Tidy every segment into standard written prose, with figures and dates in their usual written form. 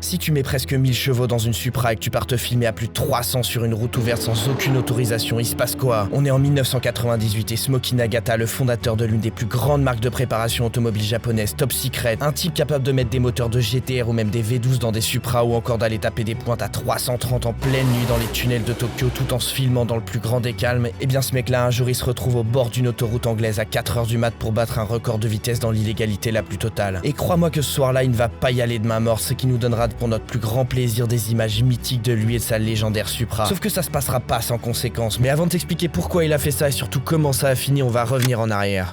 Si tu mets presque 1000 chevaux dans une Supra et que tu pars te filmer à plus de 300 sur une route ouverte sans aucune autorisation, il se passe quoi? On est en 1998 et Smokey Nagata, le fondateur de l'une des plus grandes marques de préparation automobile japonaise, Top Secret, un type capable de mettre des moteurs de GTR ou même des V12 dans des Supra ou encore d'aller taper des pointes à 330 en pleine nuit dans les tunnels de Tokyo tout en se filmant dans le plus grand des calmes, et bien ce mec-là un jour il se retrouve au bord d'une autoroute anglaise à 4h du mat pour battre un record de vitesse dans l'illégalité la plus totale. Et crois-moi que ce soir-là il ne va pas y aller de main morte, ce qui nous donnera pour notre plus grand plaisir des images mythiques de lui et de sa légendaire Supra. Sauf que ça se passera pas sans conséquence, mais avant de t'expliquer pourquoi il a fait ça et surtout comment ça a fini, on va revenir en arrière.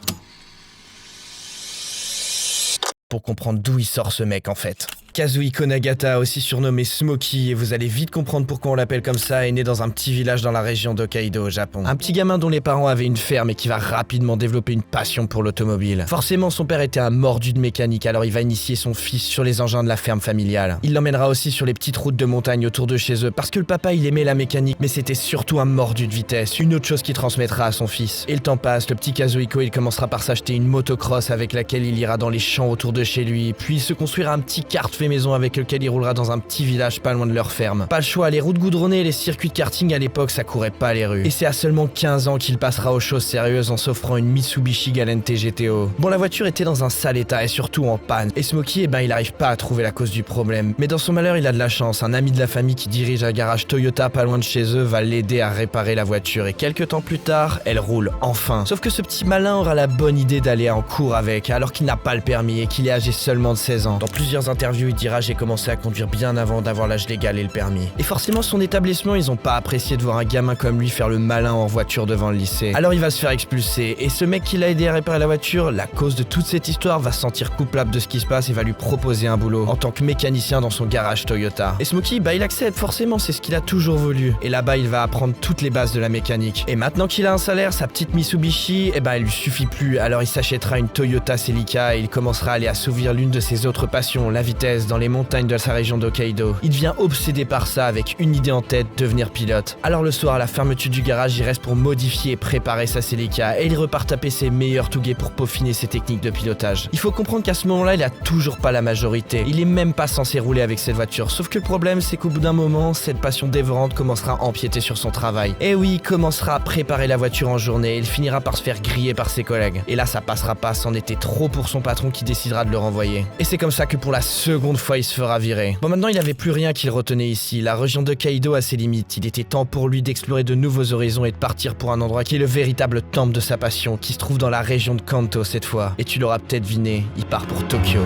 Pour comprendre d'où il sort ce mec en fait. Kazuhiko Nagata, aussi surnommé Smokey, et vous allez vite comprendre pourquoi on l'appelle comme ça, est né dans un petit village dans la région d'Hokkaido au Japon. Un petit gamin dont les parents avaient une ferme et qui va rapidement développer une passion pour l'automobile. Forcément, son père était un mordu de mécanique, alors il va initier son fils sur les engins de la ferme familiale. Il l'emmènera aussi sur les petites routes de montagne autour de chez eux, parce que le papa il aimait la mécanique, mais c'était surtout un mordu de vitesse, une autre chose qu'il transmettra à son fils. Et le temps passe, le petit Kazuhiko il commencera par s'acheter une motocross avec laquelle il ira dans les champs autour de chez lui, puis il se construira un petit kart fait maison avec lequel il roulera dans un petit village pas loin de leur ferme. Pas le choix, les routes goudronnées et les circuits de karting à l'époque ça courait pas les rues. Et c'est à seulement 15 ans qu'il passera aux choses sérieuses en s'offrant une Mitsubishi Galant GTO. Bon, la voiture était dans un sale état et surtout en panne, et Smokey il arrive pas à trouver la cause du problème. Mais dans son malheur il a de la chance, un ami de la famille qui dirige un garage Toyota pas loin de chez eux va l'aider à réparer la voiture et quelques temps plus tard, elle roule enfin. Sauf que ce petit malin aura la bonne idée d'aller en cours avec, alors qu'il n'a pas le permis et qu'il est âgé seulement de 16 ans. Dans plusieurs interviews il dira: j'ai commencé à conduire bien avant d'avoir l'âge légal et le permis. Et forcément son établissement ils ont pas apprécié de voir un gamin comme lui faire le malin en voiture devant le lycée. Alors il va se faire expulser et ce mec qui l'a aidé à réparer la voiture, la cause de toute cette histoire, va se sentir coupable de ce qui se passe et va lui proposer un boulot en tant que mécanicien dans son garage Toyota. Et Smokey il accepte, forcément c'est ce qu'il a toujours voulu. Et là-bas il va apprendre toutes les bases de la mécanique. Et maintenant qu'il a un salaire, sa petite Mitsubishi, elle lui suffit plus, alors il s'achètera une Toyota Celica et il commencera à aller assouvir l'une de ses autres passions, la vitesse, dans les montagnes de sa région d'Hokkaido. Il devient obsédé par ça avec une idée en tête, devenir pilote. Alors le soir à la fermeture du garage, il reste pour modifier et préparer sa Celica et il repart taper ses meilleurs touguets pour peaufiner ses techniques de pilotage. Il faut comprendre qu'à ce moment-là, il a toujours pas la majorité. Il est même pas censé rouler avec cette voiture. Sauf que le problème, c'est qu'au bout d'un moment, cette passion dévorante commencera à empiéter sur son travail. Et oui, il commencera à préparer la voiture en journée et il finira par se faire griller par ses collègues. Et là, ça passera pas, c'en était trop pour son patron qui décidera de le renvoyer. Et c'est comme ça que pour la seconde fois, il se fera virer. Bon, maintenant, il avait plus rien qui le retenait ici. La région de Hokkaido a ses limites. Il était temps pour lui d'explorer de nouveaux horizons et de partir pour un endroit qui est le véritable temple de sa passion, qui se trouve dans la région de Kanto cette fois. Et tu l'auras peut-être deviné, il part pour Tokyo.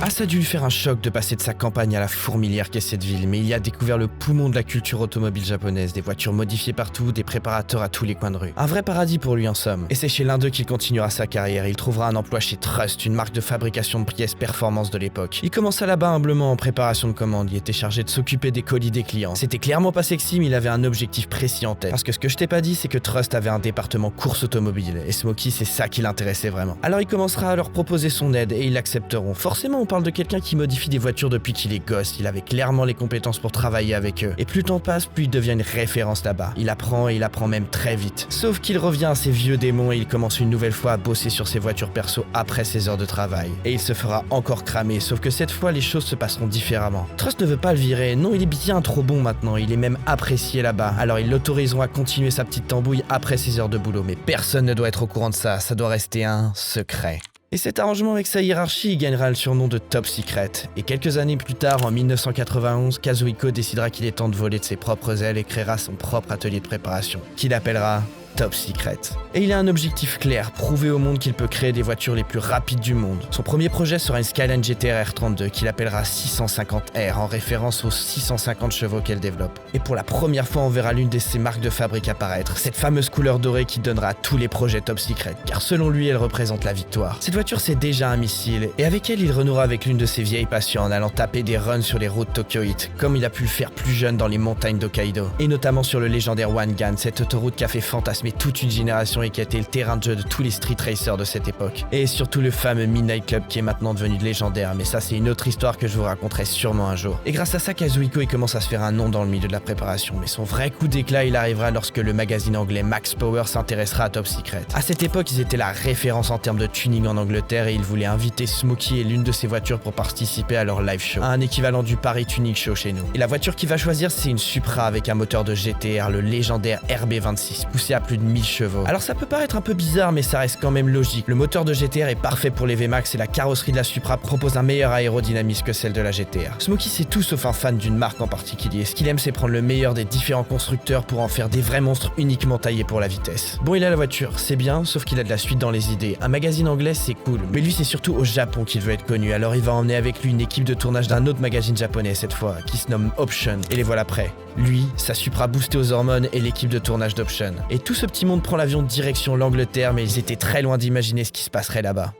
Ah, ça a dû lui faire un choc de passer de sa campagne à la fourmilière qu'est cette ville, mais il y a découvert le poumon de la culture automobile japonaise, des voitures modifiées partout, des préparateurs à tous les coins de rue. Un vrai paradis pour lui en somme. Et c'est chez l'un d'eux qu'il continuera sa carrière. Il trouvera un emploi chez Trust, une marque de fabrication de pièces performance de l'époque. Il commença là-bas humblement en préparation de commandes, il était chargé de s'occuper des colis des clients. C'était clairement pas sexy, mais il avait un objectif précis en tête. Parce que ce que je t'ai pas dit, c'est que Trust avait un département course automobile, et Smokey c'est ça qui l'intéressait vraiment. Alors il commencera à leur proposer son aide, et ils l'accepteront. Forcément, on parle de quelqu'un qui modifie des voitures depuis qu'il est gosse, il avait clairement les compétences pour travailler avec eux. Et plus le temps passe, plus il devient une référence là-bas. Il apprend et il apprend même très vite. Sauf qu'il revient à ses vieux démons et il commence une nouvelle fois à bosser sur ses voitures perso après ses heures de travail. Et il se fera encore cramer, sauf que cette fois les choses se passeront différemment. Trust ne veut pas le virer, non il est bien trop bon maintenant, il est même apprécié là-bas. Alors ils l'autoriseront à continuer sa petite tambouille après ses heures de boulot, mais personne ne doit être au courant de ça doit rester un secret. Et cet arrangement avec sa hiérarchie gagnera le surnom de Top Secret. Et quelques années plus tard, en 1991, Kazuhiko décidera qu'il est temps de voler de ses propres ailes et créera son propre atelier de préparation, qu'il appellera Top Secret. Et il a un objectif clair, prouver au monde qu'il peut créer des voitures les plus rapides du monde. Son premier projet sera une Skyline GTR R32 qu'il appellera 650R en référence aux 650 chevaux qu'elle développe. Et pour la première fois, on verra l'une de ses marques de fabrique apparaître, cette fameuse couleur dorée qui donnera à tous les projets Top Secret, car selon lui, elle représente la victoire. Cette voiture, c'est déjà un missile, et avec elle, il renouera avec l'une de ses vieilles passions en allant taper des runs sur les routes tokyoïtes, comme il a pu le faire plus jeune dans les montagnes d'Hokkaido, et notamment sur le légendaire Wangan, cette autoroute qui a fait fantasmer fantasmé toute une génération et qui a été le terrain de jeu de tous les street racers de cette époque. Et surtout le fameux Midnight Club qui est maintenant devenu légendaire, mais ça c'est une autre histoire que je vous raconterai sûrement un jour. Et grâce à ça, Kazuhiko il commence à se faire un nom dans le milieu de la préparation, mais son vrai coup d'éclat il arrivera lorsque le magazine anglais Max Power s'intéressera à Top Secret. À cette époque, ils étaient la référence en termes de tuning en Angleterre et ils voulaient inviter Smokey et l'une de ses voitures pour participer à leur live show, un équivalent du Paris Tuning Show chez nous. Et la voiture qu'il va choisir, c'est une Supra avec un moteur de GTR, le légendaire RB26, poussé à plus de 1000 chevaux. Alors ça peut paraître un peu bizarre, mais ça reste quand même logique. Le moteur de GTR est parfait pour les VMAX et la carrosserie de la Supra propose un meilleur aérodynamisme que celle de la GTR. Smokey c'est tout sauf un fan d'une marque en particulier. Ce qu'il aime c'est prendre le meilleur des différents constructeurs pour en faire des vrais monstres uniquement taillés pour la vitesse. Bon, il a la voiture, c'est bien, sauf qu'il a de la suite dans les idées. Un magazine anglais c'est cool, mais lui c'est surtout au Japon qu'il veut être connu, alors il va emmener avec lui une équipe de tournage d'un autre magazine japonais cette fois, qui se nomme Option, et les voilà prêts. Lui, sa Supra boostée aux hormones et l'équipe de tournage d'Option. Et tout ce petit monde prend l'avion direction l'Angleterre, mais ils étaient très loin d'imaginer ce qui se passerait là-bas.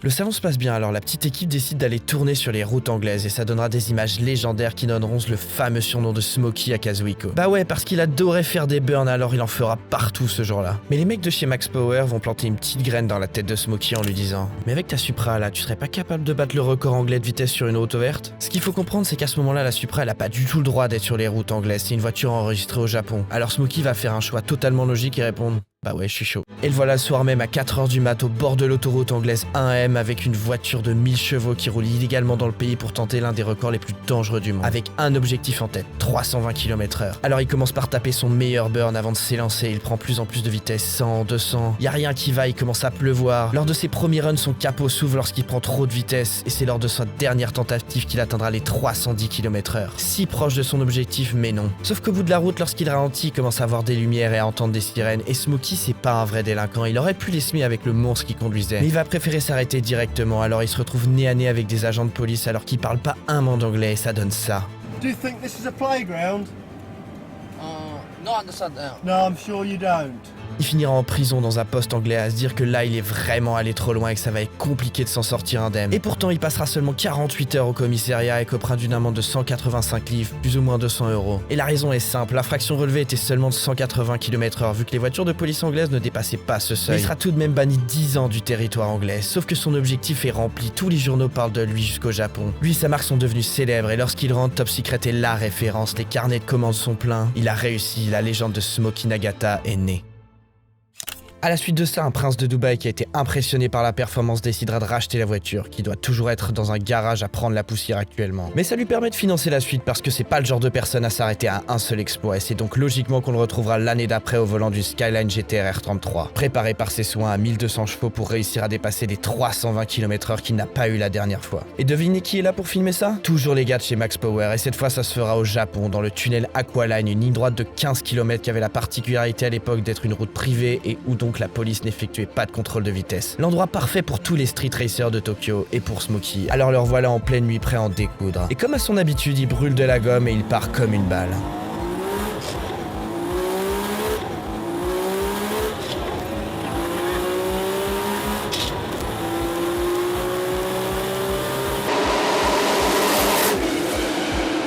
Le salon se passe bien, alors la petite équipe décide d'aller tourner sur les routes anglaises et ça donnera des images légendaires qui donneront le fameux surnom de Smokey à Kazuhiko. Bah ouais, parce qu'il adorait faire des burns, alors il en fera partout ce jour-là. Mais les mecs de chez Max Power vont planter une petite graine dans la tête de Smokey en lui disant « Mais avec ta Supra là, tu serais pas capable de battre le record anglais de vitesse sur une route ouverte ?» Ce qu'il faut comprendre, c'est qu'à ce moment-là, la Supra elle a pas du tout le droit d'être sur les routes anglaises, c'est une voiture enregistrée au Japon. Alors Smokey va faire un choix totalement logique et répondre « Bah ouais, je suis chaud. » Et le voilà le soir même à 4h du mat au bord de l'autoroute anglaise 1M avec une voiture de 1000 chevaux qui roule illégalement dans le pays pour tenter l'un des records les plus dangereux du monde. Avec un objectif en tête, 320 km/h. Alors il commence par taper son meilleur burn avant de s'élancer, il prend plus en plus de vitesse, 100, 200, y a rien qui va, il commence à pleuvoir. Lors de ses premiers runs, son capot s'ouvre lorsqu'il prend trop de vitesse et c'est lors de sa dernière tentative qu'il atteindra les 310 km/h. Si proche de son objectif, mais non. Sauf qu'au bout de la route, lorsqu'il ralentit, il commence à voir des lumières et à entendre des sirènes et Smokey c'est pas un vrai délinquant, il aurait pu les semer avec le monstre qui conduisait. Mais il va préférer s'arrêter directement, alors il se retrouve nez à nez avec des agents de police alors qu'il parle pas un mot d'anglais et ça donne ça. Do you think this is a playground? No, I understand now. No, I'm sure you don't. Il finira en prison dans un poste anglais à se dire que là il est vraiment allé trop loin et que ça va être compliqué de s'en sortir indemne. Et pourtant il passera seulement 48 heures au commissariat et copera d'une amende de 185 livres, plus ou moins 200 €. Et la raison est simple, l'infraction relevée était seulement de 180 km/h vu que les voitures de police anglaises ne dépassaient pas ce seuil. Mais il sera tout de même banni 10 ans du territoire anglais, sauf que son objectif est rempli, tous les journaux parlent de lui jusqu'au Japon. Lui et sa marque sont devenus célèbres et lorsqu'il rentre, Top Secret est la référence, les carnets de commandes sont pleins, il a réussi, la légende de Smokey Nagata est née. À la suite de ça, un prince de Dubaï qui a été impressionné par la performance décidera de racheter la voiture, qui doit toujours être dans un garage à prendre la poussière actuellement. Mais ça lui permet de financer la suite parce que c'est pas le genre de personne à s'arrêter à un seul exploit et c'est donc logiquement qu'on le retrouvera l'année d'après au volant du Skyline GTR R33, préparé par ses soins à 1200 chevaux pour réussir à dépasser les 320 km/h qu'il n'a pas eu la dernière fois. Et devinez qui est là pour filmer ça? Toujours les gars de chez Max Power et cette fois ça se fera au Japon, dans le tunnel Aqualine, une ligne droite de 15 km qui avait la particularité à l'époque d'être une route privée et où donc la police n'effectuait pas de contrôle de vitesse. L'endroit parfait pour tous les street racers de Tokyo et pour Smokey. Alors leur voilà en pleine nuit prêt à en découdre. Et comme à son habitude, il brûle de la gomme et il part comme une balle.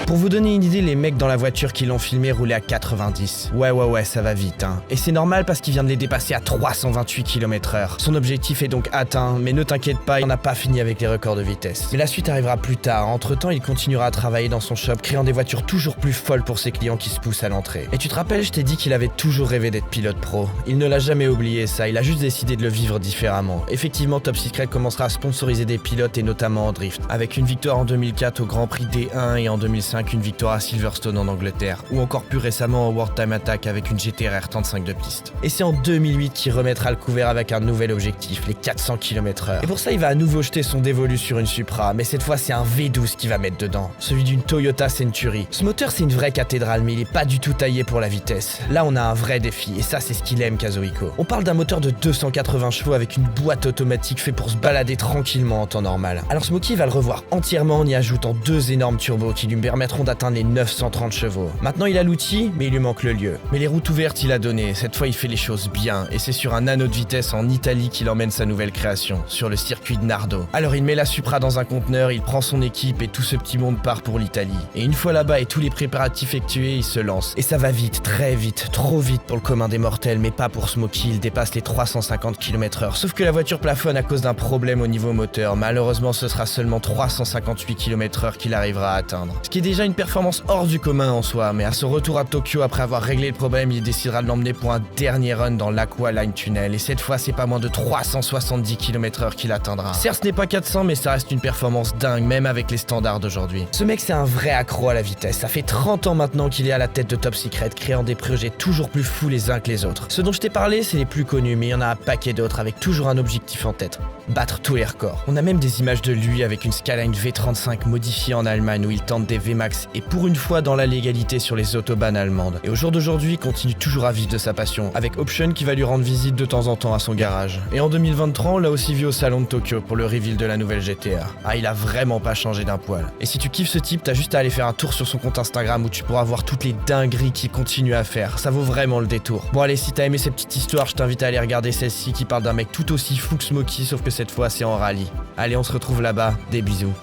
Pour vous donner une idée, les mecs dans la voiture qui l'ont filmé roulaient à 90. Ouais, ça va vite, hein. Et c'est normal parce qu'il vient de les dépasser à 328 km/h. Son objectif est donc atteint, mais ne t'inquiète pas, il n'en a pas fini avec les records de vitesse. Mais la suite arrivera plus tard. Entre-temps, il continuera à travailler dans son shop, créant des voitures toujours plus folles pour ses clients qui se poussent à l'entrée. Et tu te rappelles, je t'ai dit qu'il avait toujours rêvé d'être pilote pro. Il ne l'a jamais oublié ça, il a juste décidé de le vivre différemment. Effectivement, Top Secret commencera à sponsoriser des pilotes et notamment en drift, avec une victoire en 2004 au Grand Prix D1 et en 2005 une victoire à Silverstone en Angleterre, ou encore plus récemment au World Time Attack avec une GTR R35 de piste. Et c'est en 2008 qu'il remettra le couvert avec un nouvel objectif, les 400 km/h. Et pour ça, il va à nouveau jeter son dévolu sur une Supra, mais cette fois c'est un V12 qu'il va mettre dedans, celui d'une Toyota Century. Ce moteur c'est une vraie cathédrale, mais il est pas du tout taillé pour la vitesse. Là on a un vrai défi, et ça c'est ce qu'il aime Kazuhiko. On parle d'un moteur de 280 chevaux avec une boîte automatique fait pour se balader tranquillement en temps normal. Alors Smokey va le revoir entièrement en y ajoutant 2 énormes turbos qui lui permettront permettront d'atteindre les 930 chevaux. Maintenant il a l'outil, mais il lui manque le lieu. Mais les routes ouvertes il a donné, cette fois il fait les choses bien, et c'est sur un anneau de vitesse en Italie qu'il emmène sa nouvelle création, sur le circuit de Nardo. Alors il met la Supra dans un conteneur, il prend son équipe et tout ce petit monde part pour l'Italie. Et une fois là-bas et tous les préparatifs effectués, il se lance. Et ça va vite, très vite, trop vite pour le commun des mortels, mais pas pour Smokey, il dépasse les 350 km/h. Sauf que la voiture plafonne à cause d'un problème au niveau moteur. Malheureusement, ce sera seulement 358 km/h qu'il arrivera à atteindre. Ce qui est déjà une performance hors du commun en soi, mais à son retour à Tokyo, après avoir réglé le problème, il décidera de l'emmener pour un dernier run dans l'Aqua Line Tunnel. Et cette fois, c'est pas moins de 370 km/h qu'il atteindra. Certes, ce n'est pas 400, mais ça reste une performance dingue, même avec les standards d'aujourd'hui. Ce mec, c'est un vrai accro à la vitesse. Ça fait 30 ans maintenant qu'il est à la tête de Top Secret, créant des projets toujours plus fous les uns que les autres. Ceux dont je t'ai parlé, c'est les plus connus, mais il y en a un paquet d'autres avec toujours un objectif en tête: battre tous les records. On a même des images de lui avec une Skyline V35 modifiée en Allemagne où il tente des VMAX et pour une fois dans la légalité sur les autobahns allemandes. Et au jour d'aujourd'hui, il continue toujours à vivre de sa passion, avec Option qui va lui rendre visite de temps en temps à son garage. Et en 2023, on l'a aussi vu au salon de Tokyo pour le reveal de la nouvelle GTR. Ah, il a vraiment pas changé d'un poil. Et si tu kiffes ce type, t'as juste à aller faire un tour sur son compte Instagram où tu pourras voir toutes les dingueries qu'il continue à faire. Ça vaut vraiment le détour. Bon allez, si t'as aimé cette petite histoire, je t'invite à aller regarder celle-ci qui parle d'un mec tout aussi fou que Smokey, sauf que cette fois c'est en rallye. Allez, on se retrouve là-bas, des bisous.